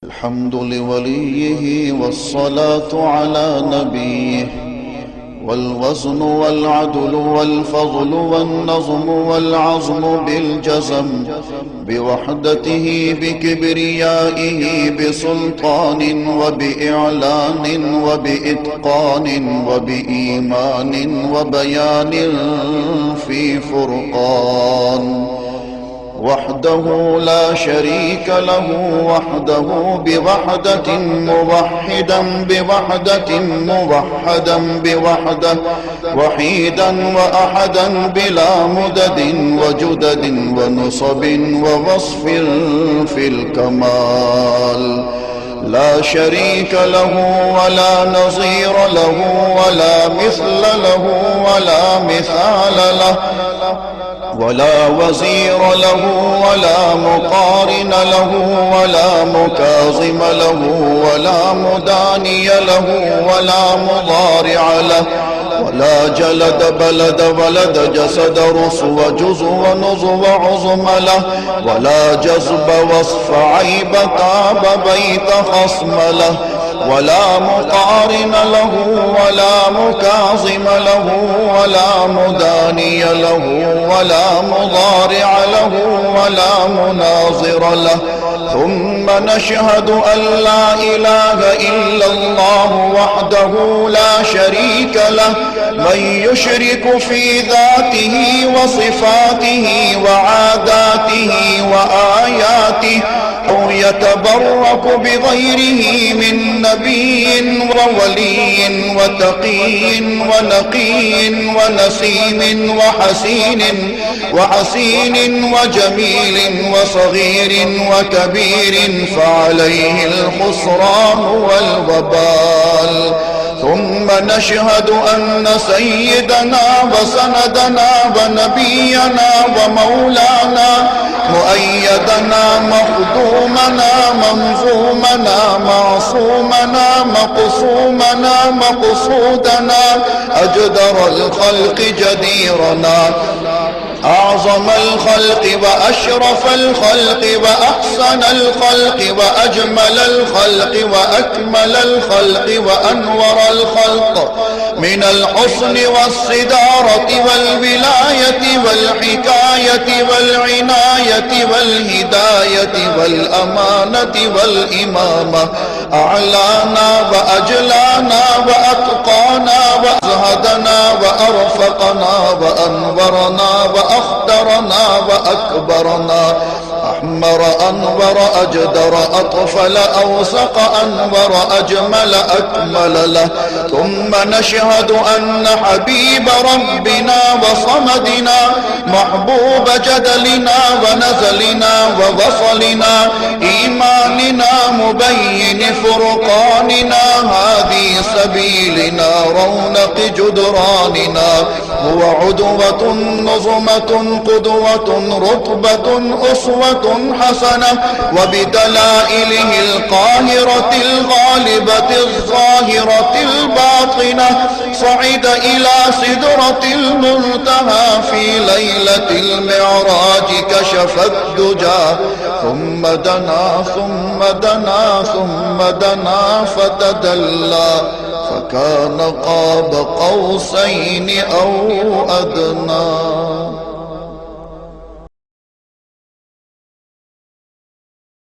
الحمد لوليه والصلاة على نبيه، والوزن والعدل والفضل والنظم والعظم بالجزم، بوحدته بكبريائه بسلطان وبإعلان وبإتقان وبإيمان وبيان في فرقان، وحده لا شريك له، وحده بوحدة موحدا بوحدة موحدا بوحدة، وحيدا وأحدا بلا مدد وجدد ونصب ووصف في الكمال، لا شريك له ولا نظير له ولا مثل له ولا مثال له، ولا وزير له ولا مقارن له ولا مكاظم له ولا مداني له ولا مضارع له، ولا جلد بلد ولد جسد رسو جزو ونزو عظم له، ولا جذب وصف عيب تاب بيت خصم له، ولا مقارن له ولا مكاظم له ولا مداني له ولا مضارع له ولا مناظر له. ثم نشهد أن لا إله إلا الله وحده لا شريك له، من يشرك في ذاته وصفاته وعاداته وآياته أو يتبرك بغيره من نبي وولي وتقي ونقي ونسيم وحسين وجميل وصغير وكبير، فعليه الخسران والوبال. ثم نشهد أن سيدنا وسندنا ونبينا ومولانا مؤيدنا مخدومنا منظومنا معصومنا مقصومنا مقصودنا أجدر الخلق جديرنا أعظم الخلق وأشرف الخلق وأحسن الخلق وأجمل الخلق وأكمل الخلق وأنور الخلق، من الحسن والصدارة والولاية والحكاية والعناية والهداية والأمانة والإمامة، أعلانا وأجلانا وأتقانا وأزهدنا وأرفقنا وأنورنا وأخدرنا وأكبرنا، أحمر أنور أجدر أطفل أوسق أنور أجمل أكمل له. ثم نشهد أن حبيب ربنا وصمدنا محبوب جدلنا ونزلنا ووصلنا إيماننا مبين فرقاننا هادي سبيلنا رونق جدراننا، هو عدوة نظمة قدوة رتبة أسوة حسنة، وبدلائله القاهرة الغالبة الظاهرة الباطنة صعد إلى سدرة المنتهى في ليلة المعراج كشف الدجى، ثم دنا ثم دنا ثم دنا فتدلى فكان قاب قوسين أو أدنى.